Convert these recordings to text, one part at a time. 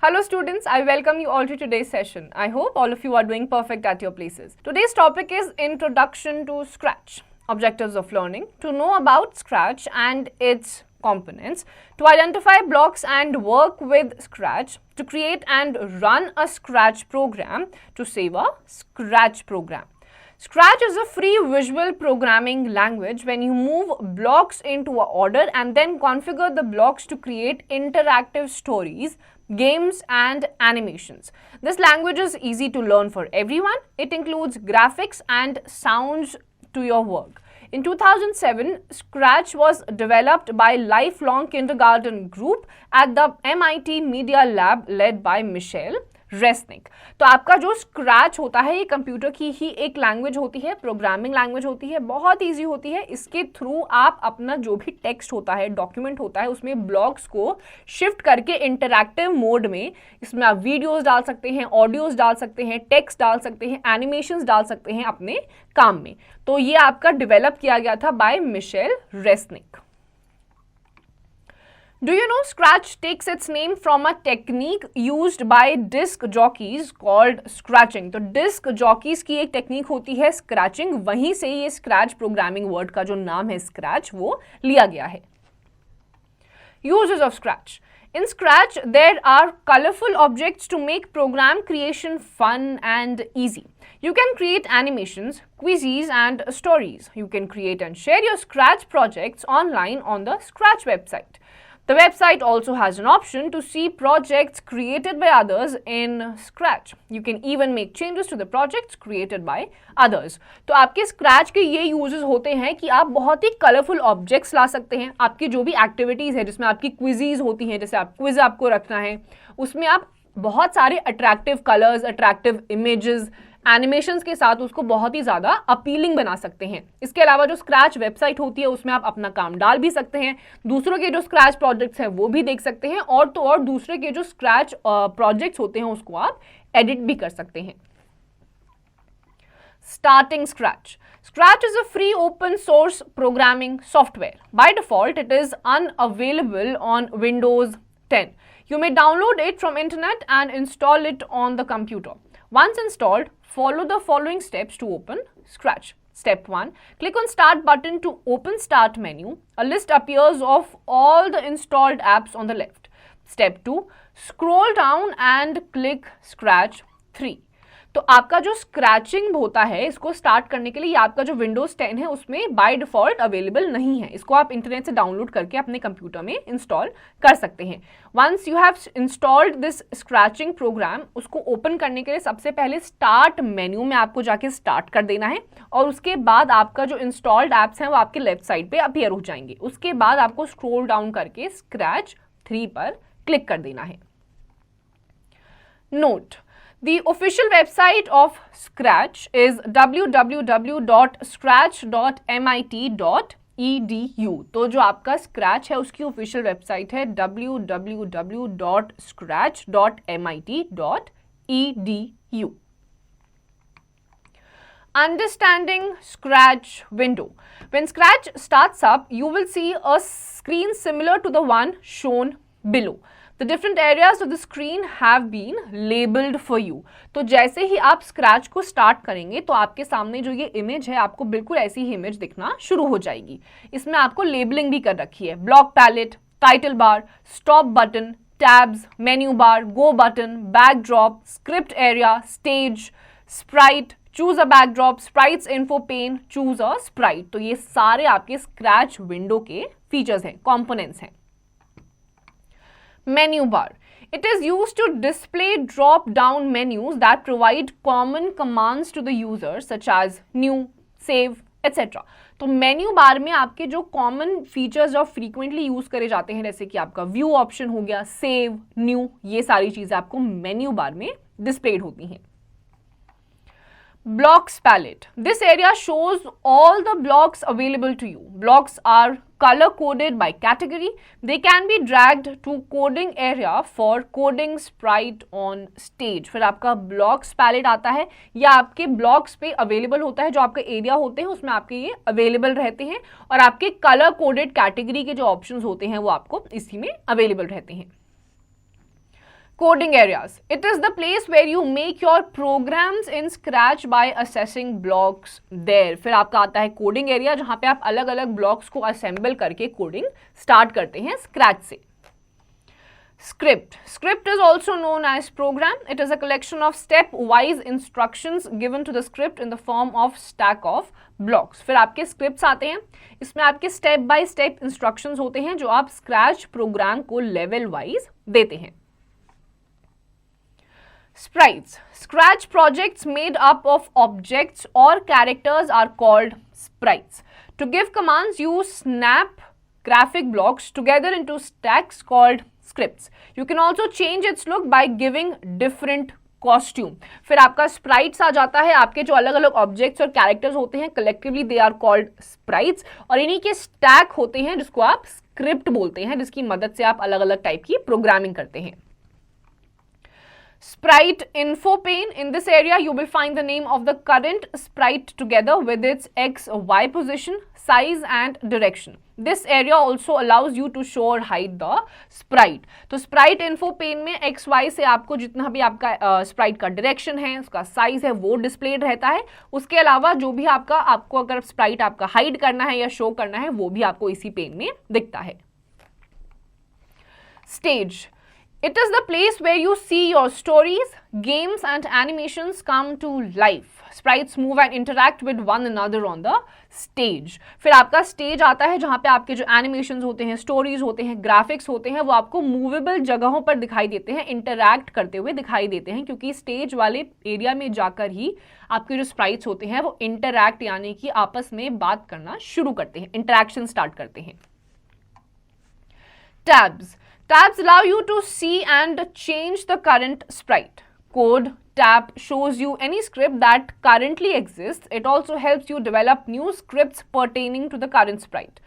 Hello students, I welcome you all to today's session. I hope all of you are doing perfect at your places. Today's topic is Introduction to Scratch. Objectives of learning: to know about Scratch and its components, to identify blocks and work with Scratch, to create and run a Scratch program, to save a Scratch program. Scratch is a free visual programming language when you move blocks into an order and then configure the blocks to create interactive stories, games and animations. This language is easy to learn for everyone. It includes graphics and sounds to your work. In 2007, Scratch was developed by Lifelong Kindergarten Group at the MIT Media Lab led by Michelle Resnick. तो आपका जो scratch होता है ये computer की ही एक language होती है, प्रोग्रामिंग लैंग्वेज होती है, बहुत इजी होती है। इसके थ्रू आप अपना जो भी टेक्स्ट होता है, डॉक्यूमेंट होता है, उसमें ब्लॉक्स को शिफ्ट करके इंटरैक्टिव मोड में इसमें आप वीडियोस डाल सकते हैं, ऑडियोज डाल सकते हैं, टेक्स्ट डाल सकते हैं, एनिमेशंस डाल सकते हैं अपने काम में। तो ये आपका डेवलप किया गया था by Mitchel Resnick. Do you know Scratch takes its name from a technique used by disc jockeys called scratching? तो disc jockeys की एक टेक्निक होती है scratching, वहीं से ये scratch programming word का जो नाम है scratch वो लिया गया है। Uses of Scratch. In Scratch, there are colorful objects to make program creation fun and easy. You can create animations, quizzes and stories. You can create and share your Scratch projects online on the Scratch website. The website also has an option to see projects created by others in Scratch. You can even make changes to the projects created by others. तो आपके Scratch के ये uses होते हैं कि आप बहुत ही colourful objects ला सकते हैं। आपकी जो भी एक्टिविटीज़ है जिसमें आपकी क्विजीज होती हैं, जैसे आप क्विज आपको रखना है, उसमें आप बहुत सारे attractive colours, attractive images, animations के साथ उसको बहुत ही ज़्यादा अपीलिंग बना सकते हैं। इसके अलावा जो स्क्रैच वेबसाइट होती है उसमें आप अपना काम डाल भी सकते हैं, दूसरों के जो स्क्रैच प्रोजेक्ट्स हैं वो भी देख सकते हैं, और तो और दूसरे के जो स्क्रैच प्रोजेक्ट्स होते हैं उसको आप एडिट भी कर सकते हैं। Starting Scratch. Scratch is a free open source programming software. By default, it is unavailable on Windows 10. You may download it from internet and install it on the computer. Once installed, follow the following steps to open Scratch. Step 1. Click on Start button to open Start menu. A list appears of all the installed apps on the left. Step 2. Scroll down and click Scratch 3. तो आपका जो scratching होता है इसको start करने के लिए आपका जो विंडोज 10 है उसमें बाय डिफॉल्ट अवेलेबल नहीं है। इसको आप इंटरनेट से डाउनलोड करके अपने कंप्यूटर में इंस्टॉल कर सकते हैं। Once you have installed this scratching program, उसको ओपन करने के लिए सबसे पहले स्टार्ट मेन्यू में आपको जाके स्टार्ट कर देना है, और उसके बाद आपका जो इंस्टॉल्ड ऐप्स हैं वो आपके लेफ्ट साइड पे अपीयर हो जाएंगे। उसके बाद आपको स्क्रॉल डाउन करके स्क्रैच 3 पर क्लिक कर देना है। Note: The official website of Scratch is www.scratch.mit.edu. तो जो आपका Scratch है उसकी ऑफिशियल वेबसाइट है www.scratch.mit.edu. Understanding Scratch window. When Scratch starts up, you will see a screen similar to the one shown below. The different areas of the screen have been labeled for you. तो जैसे ही आप scratch को start करेंगे तो आपके सामने जो ये इमेज है आपको बिल्कुल ऐसी ही इमेज दिखना शुरू हो जाएगी। इसमें आपको लेबलिंग भी कर रखी है। Block palette, title bar, stop button, tabs, menu bar, go button, backdrop, script area, stage, sprite, choose a backdrop, sprites info pane, choose a sprite. तो ये सारे आपके स्क्रैच विंडो के फीचर्स हैं, कॉम्पोनेंट्स हैं। Menu bar. It is used to display drop-down menus that provide common commands to the user such as new, save, etc. तो menu bar में आपके जो कॉमन फीचर्स और फ्रीक्वेंटली यूज करे जाते हैं, जैसे कि आपका व्यू ऑप्शन हो गया, सेव, न्यू, ये सारी चीजें आपको मेन्यू बार में डिस्प्लेड होती हैं। Blocks palette. This area shows all the blocks available to you. Blocks are color coded by category. They can be dragged to coding area for coding sprite on stage. फिर आपका blocks palette आता है, या आपके blocks पे available होता है, जो आपके एरिया होते हैं उसमें आपके ये अवेलेबल रहते हैं, और आपके कलर कोडेड कैटेगरी के जो ऑप्शंस होते हैं वो आपको इसी में अवेलेबल रहते हैं. Coding areas. It is the place where you make your programs in Scratch by assessing blocks there. फिर आपका आता है coding area, जहाँ पे आप अलग अलग blocks को assemble करके coding start करते हैं Scratch से. Script. Script is also known as program. It is a collection of step-wise instructions given to the script in the form of stack of blocks. फिर आपके scripts आते हैं, इसमें आपके step by step instructions होते हैं जो आप Scratch program को level wise देते हैं. Sprites. Scratch projects made up of objects or characters are called sprites. To give commands, you snap graphic blocks together into stacks called scripts. You can also change its look by giving different costume. फिर आपका sprites आ जाता है, आपके जो अलग अलग objects और characters होते हैं collectively they are called sprites, और इन्हीं के stack होते हैं जिसको आप script बोलते हैं, जिसकी मदद से आप अलग अलग टाइप की प्रोग्रामिंग करते हैं. Sprite info pane. In this area, you will find the name of the current sprite together with its X, Y position, size and direction. This area also allows you to show or hide the sprite. तो sprite info pane में X, Y से आपको जितना भी आपका sprite का direction है, उसका size है, वो displayed रहता है. उसके अलावा जो भी आपको अगर sprite आपका hide करना है या show करना है, वो भी आपको इसी pane में दिखता है. Stage. It is the place where you see your stories, games and animations come to life. Sprites move and interact with one another on the stage. फिर आपका stage आता है जहाँ पे आपके जो animations होते हैं, stories होते हैं, graphics होते हैं, वो आपको movable जगहों पर दिखाई देते हैं, interact करते हुए दिखाई देते हैं, क्योंकि stage वाले area में जाकर ही आपके जो sprites होते हैं वो interact यानी कि आपस में बात करना शुरू करते हैं, interaction start करते हैं. Tabs. Tabs allow you to see and change the current sprite. Code tab shows you any script that currently exists. It also helps you develop new scripts pertaining to the current sprite.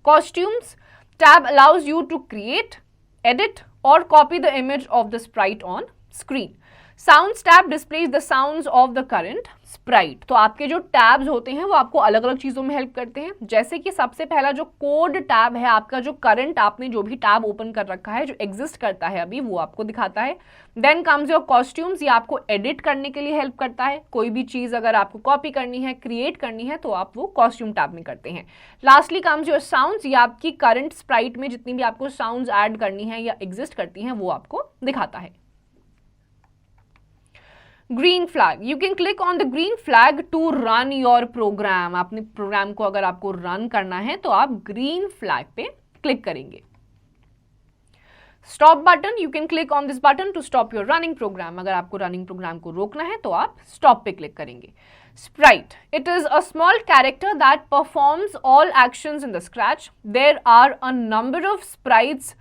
Costumes tab allows you to create, edit or copy the image of the sprite on screen. Sounds tab displays the sounds of the current sprite. तो आपके जो tabs होते हैं वो आपको अलग अलग चीज़ों में हेल्प करते हैं, जैसे कि सबसे पहला जो कोड टैब है, आपका जो करंट आपने जो भी टैब ओपन कर रखा है, जो एग्जिस्ट करता है अभी, वो आपको दिखाता है. Then comes your costumes. ये आपको एडिट करने के लिए हेल्प करता है. कोई भी चीज़ अगर आपको कॉपी करनी है, क्रिएट करनी है, तो आप वो कॉस्ट्यूम टैब में करते हैं. Lastly comes your sounds. ये आपकी करंट स्प्राइट में जितनी भी आपको साउंड्स ऐड करनी है या एग्जिस्ट करती हैं वो आपको दिखाता है. Green flag. You can click on the green flag to run your program. अपने प्रोग्राम को अगर आपको रन करना है तो आप ग्रीन फ्लैग पे क्लिक करेंगे. Stop button. You can click on this button to stop your running program. अगर आपको रनिंग प्रोग्राम को रोकना है तो आप स्टॉप पे क्लिक करेंगे. Sprite. It is a small character that performs all actions in the Scratch. There are a number of sprites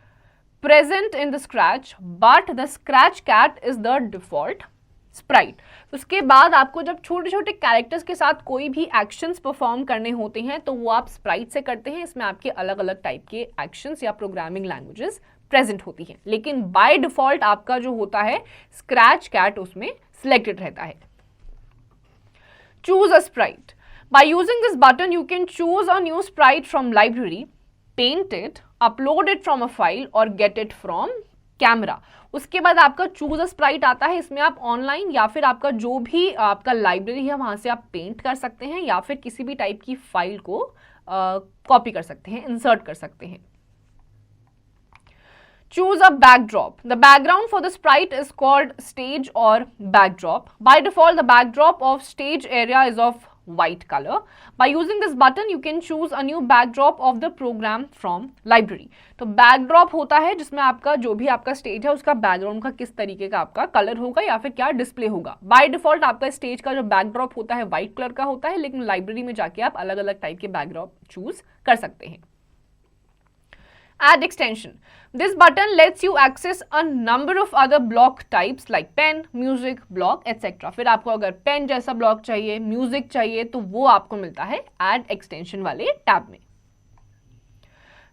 present in the Scratch, but the Scratch cat is the default Sprite. उसके बाद आपको जब छोटे छोटे characters के साथ कोई भी एक्शंस परफॉर्म करने होते हैं तो वो आप स्प्राइट से करते हैं. इसमें आपके अलग अलग टाइप के एक्शंस या प्रोग्रामिंग लैंग्वेजेस प्रेजेंट होती हैं, लेकिन बाय डिफॉल्ट आपका जो होता है स्क्रैच कैट उसमें सिलेक्टेड रहता है. Choose a sprite. By using this button you can choose a new sprite from library, paint it, upload it from a file और गेट इट फ्रॉम कैमरा. उसके बाद आपका चूज अ स्प्राइट आता है. इसमें आप ऑनलाइन या फिर आपका जो भी आपका लाइब्रेरी है वहां से आप पेंट कर सकते हैं या फिर किसी भी टाइप की फाइल को कॉपी कर सकते हैं, इंसर्ट कर सकते हैं. Choose a backdrop. The background for the sprite is called stage or backdrop. By default, the backdrop of stage area is of white color. By using this button, you can choose a new backdrop of the program from library. तो backdrop होता है जिसमें आपका जो भी आपका stage है उसका background का किस तरीके का आपका color होगा या फिर क्या display होगा. By default आपका stage का जो backdrop होता है white color का होता है, लेकिन library में जाके आप अलग अलग type के backdrop choose कर सकते हैं. Add extension. This button lets you access a number of other block types like pen, music, block, etc. फिर आपको अगर pen जैसा block चाहिए, music चाहिए, तो वो आपको मिलता है Add extension वाले टैब में.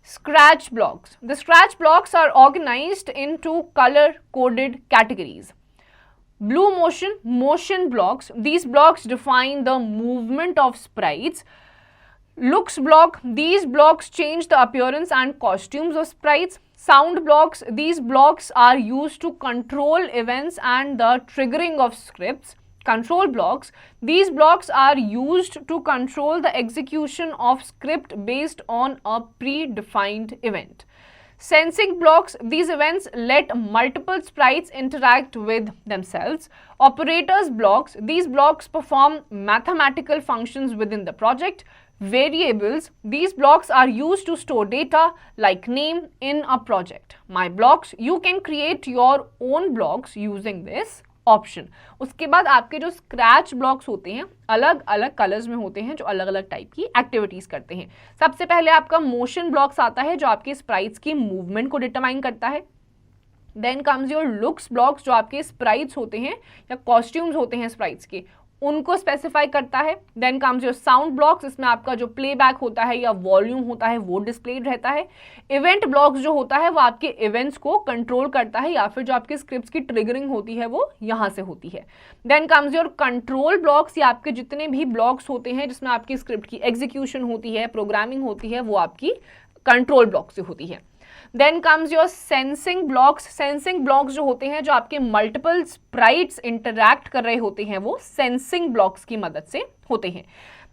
Scratch blocks. The scratch blocks are organized into color-coded categories. Blue motion, motion blocks. These blocks define the movement of sprites. Looks block. These blocks change the appearance and costumes of sprites. Sound blocks. These blocks are used to control events and the triggering of scripts. Control blocks. These blocks are used to control the execution of script based on a predefined event. Sensing blocks. These events let multiple sprites interact with themselves. Operators blocks. These blocks perform mathematical functions within the project. Variables. These blocks are used to store data like name in a project. My blocks. You can create your own blocks using this option. उसके बाद आपके जो scratch blocks होते हैं अलग अलग colours में होते हैं जो अलग अलग टाइप की एक्टिविटीज करते हैं. सबसे पहले आपका मोशन ब्लॉक्स आता है जो आपके स्प्राइट्स की मूवमेंट को डिटरमाइन करता है. Then comes your looks blocks जो आपके स्प्राइट्स होते हैं या कॉस्ट्यूम्स होते हैं स्प्राइट्स के उनको स्पेसिफाई करता है. Then comes your sound blocks. इसमें आपका जो प्लेबैक होता है या वॉल्यूम होता है वो डिस्प्लेड रहता है. इवेंट ब्लॉक्स जो होता है वो आपके इवेंट्स को कंट्रोल करता है या फिर जो आपके स्क्रिप्ट्स की ट्रिगरिंग होती है वो यहाँ से होती है. Then comes your control blocks. या आपके जितने भी ब्लॉक्स होते हैं जिसमें आपकी स्क्रिप्ट की एग्जीक्यूशन होती है, प्रोग्रामिंग होती है, वो आपकी कंट्रोल ब्लॉक से होती है. Then comes your sensing blocks. Sensing blocks जो होते हैं जो आपके मल्टीपल स्प्राइट्स इंटरैक्ट कर रहे होते हैं वो सेंसिंग ब्लॉक्स की मदद से होते हैं.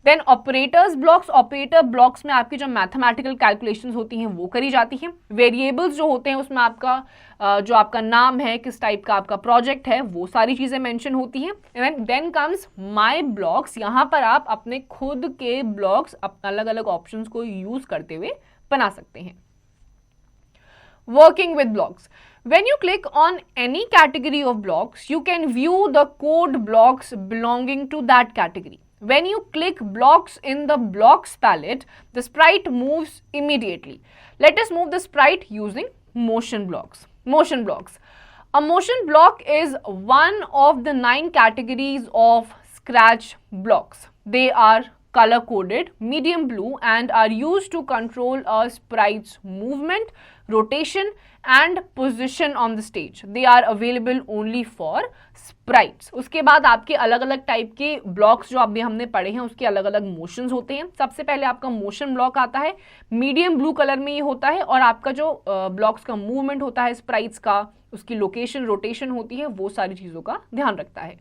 Then operators blocks. Operator blocks में आपकी जो मैथमेटिकल कैलकुलेशंस होती हैं वो करी जाती हैं. वेरिएबल्स जो होते हैं उसमें आपका जो आपका नाम है, किस टाइप का आपका प्रोजेक्ट है, वो सारी चीज़ें मेंशन होती हैं. Then comes my blocks. यहाँ पर आप अपने खुद के ब्लॉक्स अलग अलग ऑप्शंस को यूज़ करते हुए बना सकते हैं. Working with blocks. When you click on any category of blocks, you can view the code blocks belonging to that category. When you click blocks in the blocks palette, the sprite moves immediately. Let us move the sprite using motion blocks. Motion blocks. A motion block is one of the 9 categories of Scratch blocks. They are color coded, medium blue, and are used to control a sprite's movement, rotation and position on the stage. They are available only for sprites. उसके बाद आपके अलग अलग type के blocks जो अभी हमने पढ़े हैं उसके अलग अलग मोशंस होते हैं. सबसे पहले आपका मोशन ब्लॉक आता है, मीडियम ब्लू कलर में ये होता है और आपका जो ब्लॉक्स का मूवमेंट होता है स्प्राइट्स का, उसकी लोकेशन, रोटेशन होती है, वो सारी चीज़ों का ध्यान रखता है.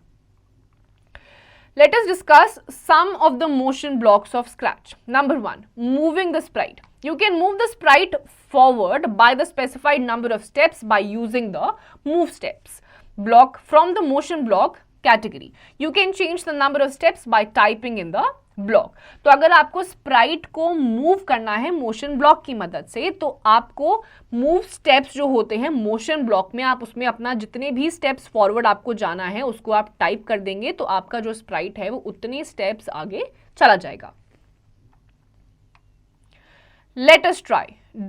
Let us discuss some of the motion blocks of Scratch. Number 1, moving the sprite. You can move the sprite forward by the specified number of steps by using the move steps block from the motion block category. You can change the number of steps by typing in the block. तो अगर आपको Sprite को move करना है motion block की मदद से तो आपको मूव स्टेप्स जो होते हैं मोशन ब्लॉक में आप उसमें अपना जितने भी स्टेप्स फॉरवर्ड आपको जाना है उसको आप टाइप कर देंगे तो आपका जो स्प्राइट है वो उतने स्टेप्स आगे चला जाएगा. Let us try.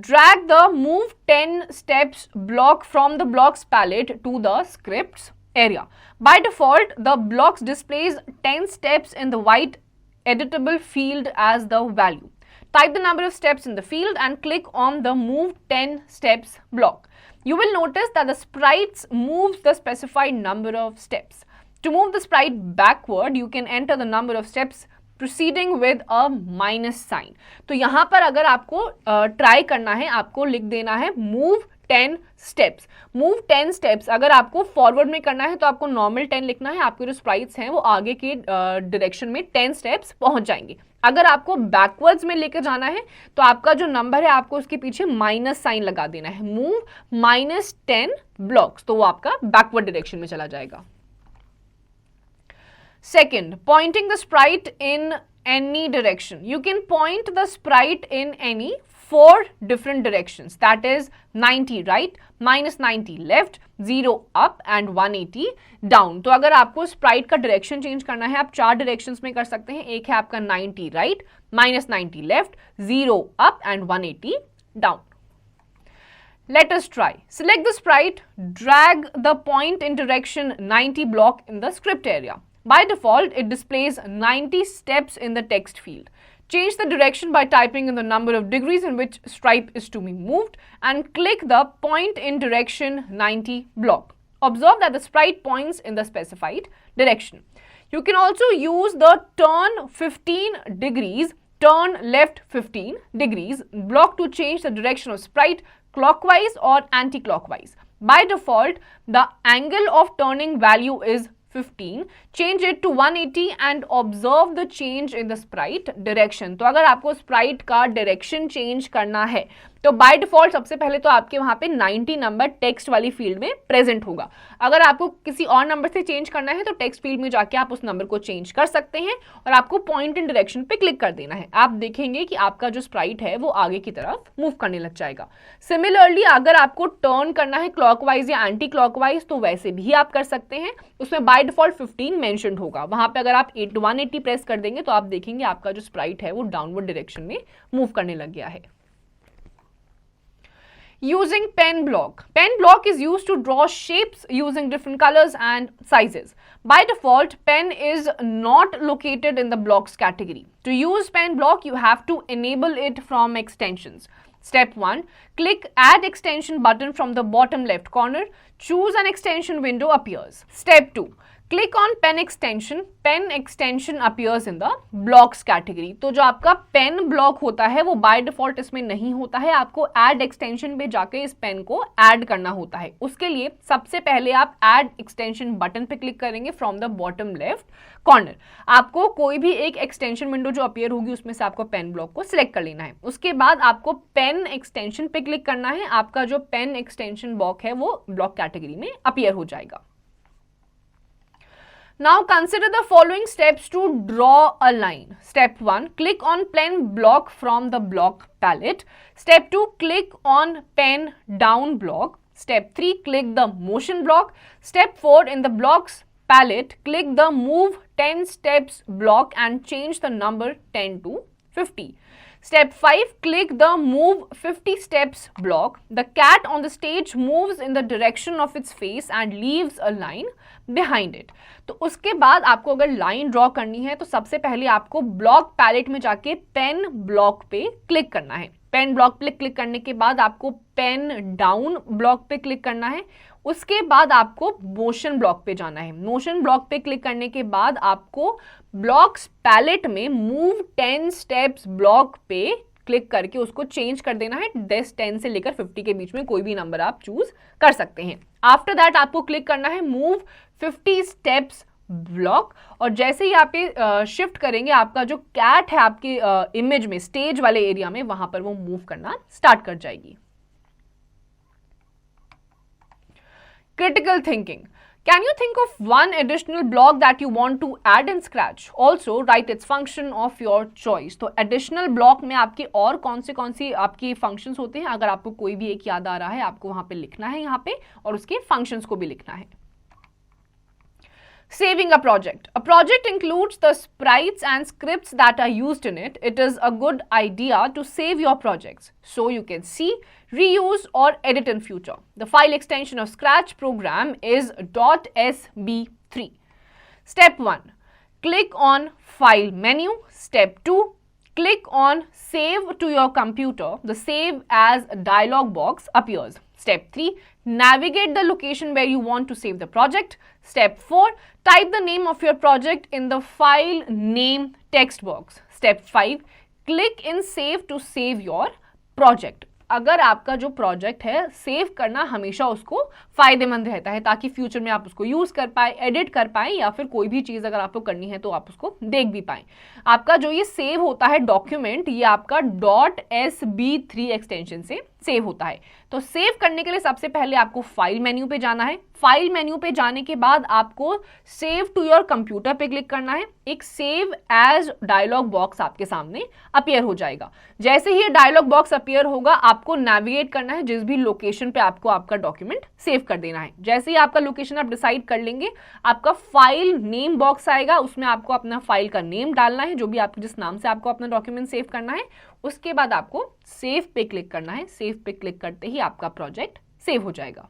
Drag the move 10 steps block from the blocks palette to the scripts area. By default, the blocks displays 10 steps in the white editable field as the value. Type the number of steps in the field and click on the move 10 steps block. You will notice that the sprites moves the specified number of steps. To move the sprite backward, you can enter the number of steps proceeding with a minus sign. तो यहाँ पर अगर आपको try करना है आपको लिख देना है move 10 steps. मूव 10 steps अगर आपको फॉरवर्ड में करना है तो आपको नॉर्मल 10 लिखना है, आपके जो स्प्राइट्स हैं वो आगे के डायरेक्शन में 10 steps पहुंच जाएंगे. अगर आपको बैकवर्ड्स में लेकर जाना है तो आपका जो नंबर है आपको उसके पीछे माइनस साइन लगा देना है. मूव -10 ब्लॉक्स तो वो आपका बैकवर्ड डायरेक्शन में चला जाएगा. Second, pointing the sprite in any direction. You can point the sprite in any 4 different directions. That is 90 right, -90 left, 0 up and 180 down. तो अगर आपको sprite का direction change करना है आप 4 directions में कर सकते हैं. एक है आपका 90 right, -90 left, 0 up and 180 down. Let us try. Select the sprite, drag the point in direction 90 block in the script area. By default, it displays 90 steps in the text field. Change the direction by typing in the number of degrees in which stripe is to be moved and click the point in direction 90 block. Observe that the sprite points in the specified direction. You can also use the turn 15 degrees, turn left 15 degrees block to change the direction of sprite clockwise or anti-clockwise. By default, the angle of turning value is 15. Change it to 180 and observe the change in the sprite direction. तो अगर आपको sprite का direction change करना है तो by default सबसे पहले तो आपके वहां पे 90 नंबर टेक्स्ट वाली फील्ड में प्रेजेंट होगा. अगर आपको किसी और नंबर से चेंज करना है तो टेक्स्ट फील्ड में जाके आप उस नंबर को चेंज कर सकते हैं और आपको पॉइंट इन डायरेक्शन पे क्लिक कर देना है. आप देखेंगे कि आपका जो स्प्राइट है वो आगे की तरफ मूव करने लग जाएगा. सिमिलरली अगर आपको टर्न करना है क्लॉकवाइज या एंटी क्लॉकवाइज तो वैसे भी आप कर सकते हैं. उसमें बाय डिफॉल्ट 15 मेंशन्ड होगा. वहां पे अगर आप 180 प्रेस कर देंगे तो आप देखेंगे आपका जो स्प्राइट है वो डाउनवर्ड डायरेक्शन में मूव करने लग गया है. Using pen block. Pen block is used to draw shapes using different colors and sizes. By default, pen is not located in the blocks category. To use pen block, you have to enable it from extensions. Step 1. Click Add Extension button from the bottom left corner. Choose an extension window appears. Step 2. Click on pen extension. Pen extension appears in the blocks category. तो जो आपका pen block होता है वो by default इसमें नहीं होता है. आपको ऐड एक्सटेंशन पे जाके इस पेन को ऐड करना होता है. उसके लिए सबसे पहले आप ऐड एक्सटेंशन बटन पे क्लिक करेंगे from the bottom left corner. आपको कोई भी एक एक्सटेंशन विंडो जो अपीयर होगी उसमें से आपको पेन ब्लॉक को सिलेक्ट कर लेना है. उसके बाद आपको पेन एक्सटेंशन पे क्लिक करना है. आपका जो पेन एक्सटेंशन ब्लॉक है वो ब्लॉक कैटेगरी में अपीयर हो जाएगा. Now consider the following steps to draw a line. Step 1. Click on pen block from the block palette. Step 2. Click on pen down block. Step 3. Click the motion block. Step 4. In the blocks palette, click the move 10 steps block and change the number 10 to 50. Step 5. Click the move 50 steps block. The cat on the stage moves in the direction of its face and leaves a line behind it. तो उसके बाद आपको अगर line draw करनी है तो सबसे पहले आपको ब्लॉक पैलेट में जाके पेन ब्लॉक पे क्लिक करना है. पेन ब्लॉक पे क्लिक करने के बाद आपको पेन डाउन ब्लॉक पे क्लिक करना है. उसके बाद आपको मोशन ब्लॉक पे जाना है. मोशन ब्लॉक पे क्लिक करने के बाद आपको ब्लॉक्स पैलेट में मूव 10 स्टेप्स ब्लॉक पे क्लिक करके उसको चेंज कर देना है. 10 से लेकर 50 के बीच में कोई भी नंबर आप चूज कर सकते हैं. आफ्टर दैट आपको क्लिक करना है मूव 50 स्टेप्स ब्लॉक और जैसे ही आप पे शिफ्ट करेंगे आपका जो कैट है आपके इमेज में स्टेज वाले एरिया में वहां पर वो मूव करना स्टार्ट कर जाएगी. Critical thinking. Can you think of one additional block that you want to add in Scratch? Also, write its function of your choice. तो additional block में आपके और कौन सी आपकी functions होते हैं. अगर आपको कोई भी एक याद आ रहा है आपको वहाँ पे लिखना है यहाँ पे और उसके functions को भी लिखना है. Saving a project. A project includes the sprites and scripts that are used in it. It is a good idea to save your projects so you can see, reuse or edit in future. The file extension of Scratch program is .sb3. Step 1. Click on File menu. Step 2. Click on Save to your computer. The Save as dialog box appears. Step 3. Navigate the location where you want to save the project. Step 4. Type the name of your project in the file name text box. Step 5. Click in Save to save your project. अगर आपका जो project है save करना हमेशा उसको फायदेमंद रहता है ताकि फ्यूचर में आप उसको यूज कर पाए, एडिट कर पाए या फिर कोई भी चीज अगर आपको करनी है तो आप उसको देख भी पाए. आपका जो ये सेव होता है डॉक्यूमेंट ये आपका .sb3 एक्सटेंशन से सेव होता है. तो सेव करने के लिए सबसे पहले आपको फाइल मेन्यू पे जाना है. फाइल मेन्यू पे जाने के बाद आपको सेव टू योर कंप्यूटर पे क्लिक करना है. एक सेव एज डायलॉग बॉक्स आपके सामने अपीयर हो जाएगा. जैसे ही डायलॉग बॉक्स अपीयर होगा आपको नेविगेट करना है जिस भी लोकेशन पे आपको आपका डॉक्यूमेंट सेव कर देना है. जैसे ही आपका लोकेशन आप डिसाइड कर लेंगे आपका फाइल नेम बॉक्स आएगा. उसमें आपको अपना फाइल का नेम डालना है जो भी आपको जिस नाम से आपको अपना डॉक्यूमेंट सेव करना है. उसके बाद आपको सेव पे क्लिक करना है. सेव पे क्लिक करते ही आपका प्रोजेक्ट सेव हो जाएगा.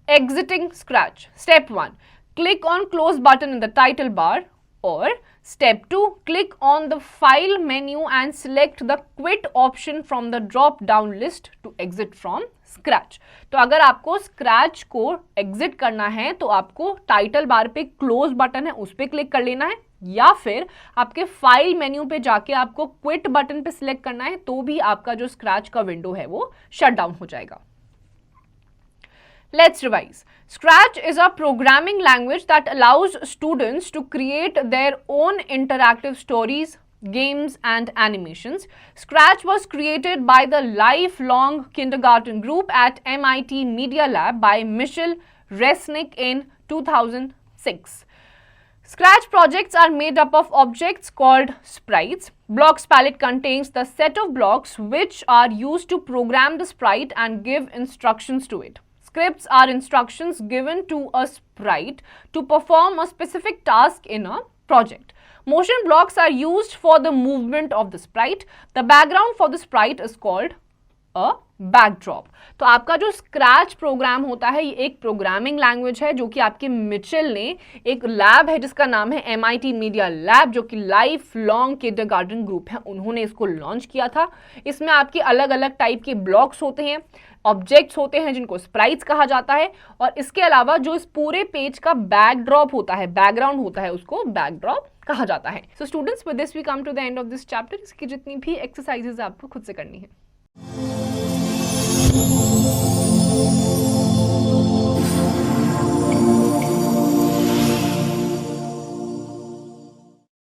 Exiting Scratch. Step 1. Click on Close button in the title bar. Or step 2, click on the file menu and select the quit option from the drop down list to exit from Scratch. तो अगर आपको Scratch को exit करना है तो आपको title bar पे close button है उस पर क्लिक कर लेना है, या फिर आपके फाइल मेन्यू पे जाके आपको क्विट बटन पे सिलेक्ट करना है, तो भी आपका जो Scratch का विंडो है वो शट डाउन हो जाएगा. Let's revise. Scratch is a programming language that allows students to create their own interactive stories, games, and animations. Scratch was created by the lifelong kindergarten group at MIT Media Lab by Michel Resnick in 2006. Scratch projects are made up of objects called sprites. Blocks palette contains the set of blocks which are used to program the sprite and give instructions to it. Scripts are instructions given to a sprite to perform a specific task in a project. Motion blocks are used for the movement of the sprite. The background for the sprite is called a backdrop. तो आपका जो scratch programme होता है ये एक programming language है जो कि आपके मिचेल ने एक लैब है जिसका नाम है MIT मीडिया लैब, जो कि लाइफ लॉन्ग किंडरगार्टन ग्रुप है, उन्होंने इसको लॉन्च किया था. इसमें आपके अलग अलग टाइप के ब्लॉक्स होते हैं, ऑब्जेक्ट्स होते हैं जिनको स्प्राइट्स कहा जाता है, और इसके अलावा जो इस पूरे पेज का बैकड्रॉप होता है, बैकग्राउंड होता है, उसको बैकड्रॉप कहा जाता है. So students, with this we come to the end of this chapter. इसकी जितनी भी एक्सरसाइजेज आपको खुद से करनी है.